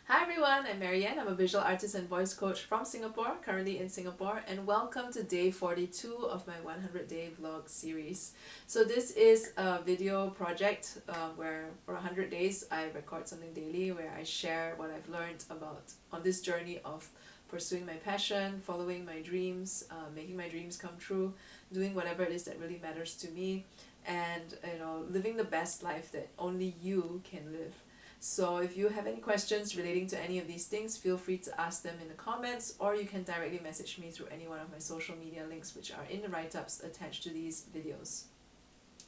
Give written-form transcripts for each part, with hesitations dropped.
Hi everyone, I'm MaryAnn. I'm a visual artist and voice coach from Singapore, currently in Singapore, and welcome to day 42 of my 100 day vlog series. So this is a video project where for 100 days I record something daily where I share what I've learned about on this journey of pursuing my passion, following my dreams, making my dreams come true, doing whatever it is that really matters to me, and living the best life that only you can live. So if you have any questions relating to any of these things, feel free to ask them in the comments, or you can directly message me through any one of my social media links which are in the write-ups attached to these videos.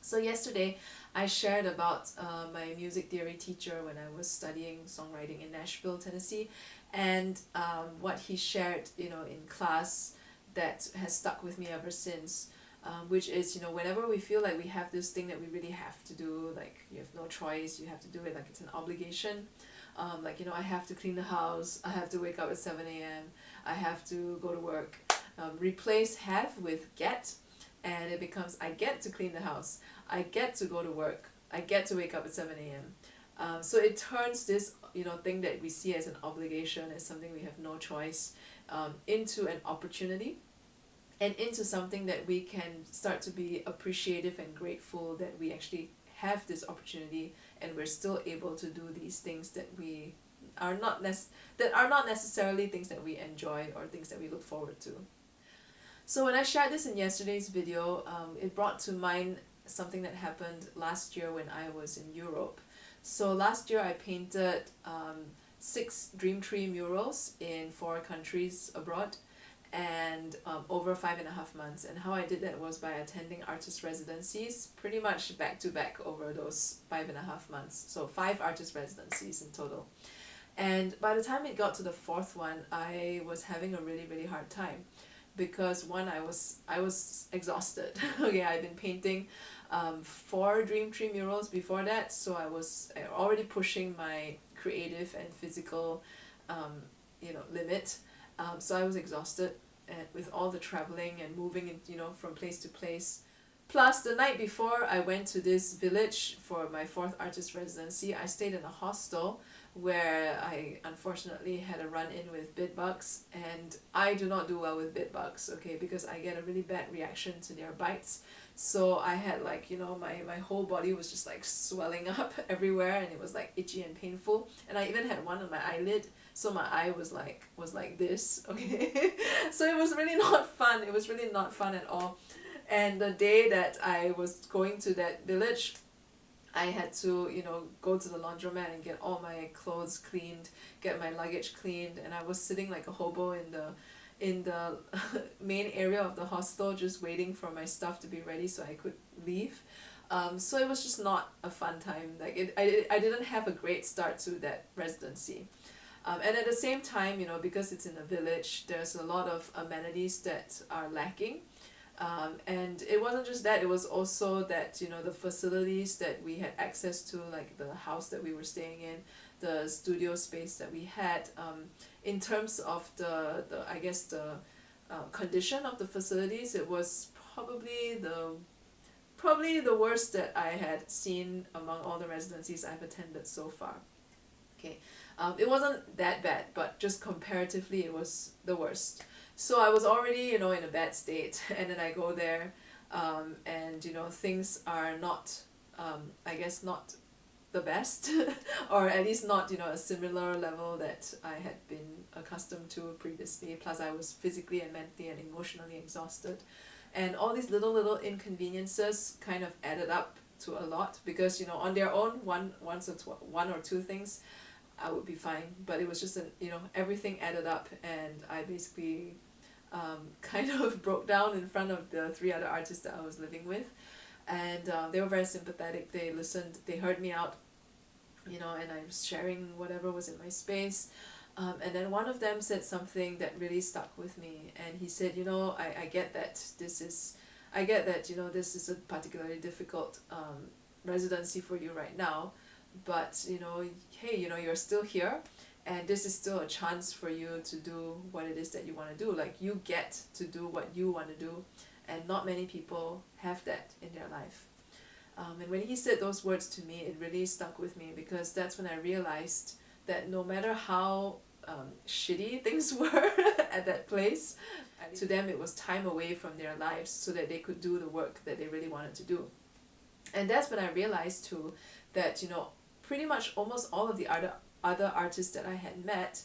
So yesterday I shared about my music theory teacher when I was studying songwriting in Nashville, Tennessee, and what he shared in class that has stuck with me ever since. Which is, whenever we feel like we have this thing that we really have to do, like you have no choice, you have to do it, like it's an obligation. I have to clean the house, I have to wake up at 7 a.m., I have to go to work. Replace have with get, and it becomes I get to clean the house, I get to go to work, I get to wake up at 7 a.m. So it turns this thing that we see as an obligation, as something we have no choice, into an opportunity, and into something that we can start to be appreciative and grateful that we actually have this opportunity and we're still able to do these things that we are not necessarily things that we enjoy or things that we look forward to. So when I shared this in yesterday's video, it brought to mind something that happened last year when I was in Europe. So last year I painted 6 Dream Tree murals in 4 countries abroad, and over 5.5 months. And how I did that was by attending artist residencies pretty much back to back over those 5.5 months. So 5 artist residencies in total. And by the time it got to the 4th one, I was having a really hard time, because one, I was exhausted. Okay, I've been painting 4 Dream Tree murals before that, so I was already pushing my creative and physical limit. So I was exhausted, and with all the traveling and moving from place to place. Plus, the night before I went to this village for my 4th artist residency, I stayed in a hostel where I unfortunately had a run-in with bedbugs, and I do not do well with bedbugs, okay, because I get a really bad reaction to their bites. So I had my whole body was just like swelling up everywhere, and it was like itchy and painful, and I even had one on my eyelid, so my eye was like this, okay. So it was really not fun. It was really not fun at all. And the day that I was going to that village, I had to go to the laundromat and get all my clothes cleaned, get my luggage cleaned, and I was sitting like a hobo in the main area of the hostel, just waiting for my stuff to be ready so I could leave. So it was just not a fun time. I didn't have a great start to that residency. And at the same time, because it's in a village, there's a lot of amenities that are lacking. And it wasn't just that, it was also that, the facilities that we had access to, like the house that we were staying in, the studio space that we had, in terms of the condition of the facilities, it was probably the worst that I had seen among all the residencies I've attended so far. Okay, it wasn't that bad, but just comparatively it was the worst. So I was already in a bad state, and then I go there, and things are not not the best or at least not a similar level that I had been accustomed to previously. Plus I was physically and mentally and emotionally exhausted, and all these little inconveniences kind of added up to a lot, because on their own, one or two things I would be fine, but it was just everything added up, and I basically kind of broke down in front of the 3 other artists that I was living with. And they were very sympathetic. They listened, they heard me out, and I was sharing whatever was in my space. And then one of them said something that really stuck with me, and he said, I get that this is a particularly difficult residency for you right now, but hey, you're still here, and this is still a chance for you to do what it is that you want to do. Like, you get to do what you want to do, and not many people have that in their life. And when he said those words to me, it really stuck with me, because that's when I realized that no matter how shitty things were at that place, to them it was time away from their lives so that they could do the work that they really wanted to do. And that's when I realized too that, you know, pretty much almost all of the other artists that I had met,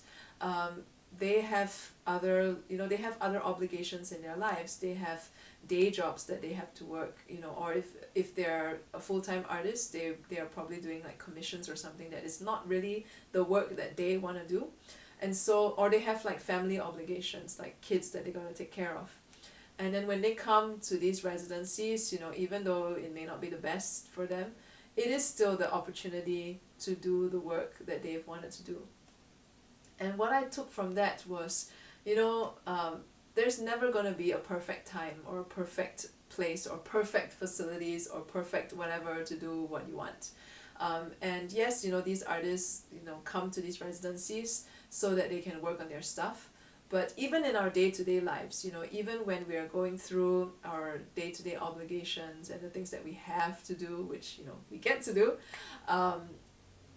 they have other, you know, they have other obligations in their lives. They have day jobs that they have to work, you know, or if they're a full-time artist, they are probably doing like commissions or something that is not really the work that they want to do. And so, or they have like family obligations, like kids that they're going to take care of. And then when they come to these residencies, you know, even though it may not be the best for them, it is still the opportunity to do the work that they've wanted to do. And what I took from that was, you know, there's never going to be a perfect time or a perfect place or perfect facilities or perfect whatever to do what you want. And yes, you know, these artists, you know, come to these residencies so that they can work on their stuff. But even in our day-to-day lives, you know, even when we are going through our day-to-day obligations and the things that we have to do, which, you know, we get to do,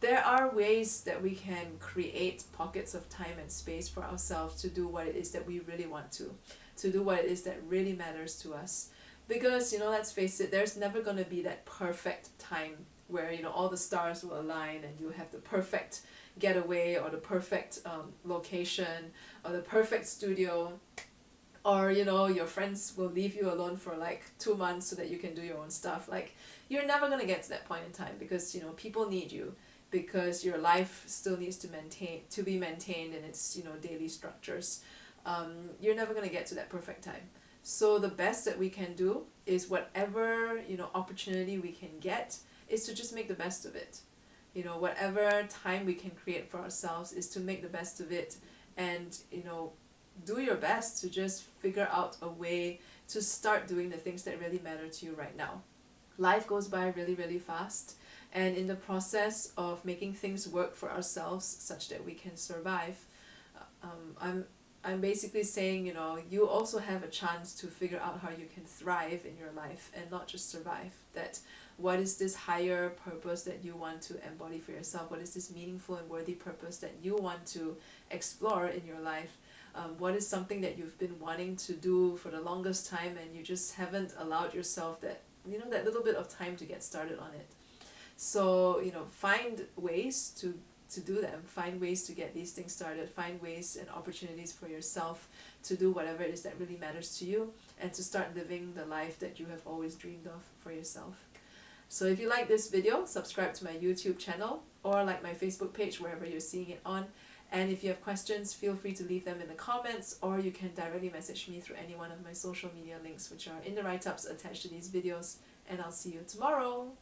there are ways that we can create pockets of time and space for ourselves to do what it is that we really want to do what it is that really matters to us. Because, you know, let's face it, there's never going to be that perfect time where, you know, all the stars will align and you have the perfect getaway or the perfect location or the perfect studio, or, you know, your friends will leave you alone for like 2 months so that you can do your own stuff. Like, you're never going to get to that point in time because, you know, people need you, because your life still needs to be maintained in its, you know, daily structures. You're never going to get to that perfect time. So the best that we can do is whatever, you know, opportunity we can get is to just make the best of it. You know, whatever time we can create for ourselves is to make the best of it, and, you know, do your best to just figure out a way to start doing the things that really matter to you right now. Life goes by really, really fast, and in the process of making things work for ourselves such that we can survive, I'm basically saying, you know, you also have a chance to figure out how you can thrive in your life and not just survive. That what is this higher purpose that you want to embody for yourself? What is this meaningful and worthy purpose that you want to explore in your life? What is something that you've been wanting to do for the longest time and you just haven't allowed yourself that, you know, that little bit of time to get started on it? So, you know, find ways to do them, find ways to get these things started, find ways and opportunities for yourself to do whatever it is that really matters to you, and to start living the life that you have always dreamed of for yourself. So if you like this video, subscribe to my YouTube channel or like my Facebook page wherever you're seeing it on. And if you have questions, feel free to leave them in the comments, or you can directly message me through any one of my social media links, which are in the write-ups attached to these videos. And I'll see you tomorrow.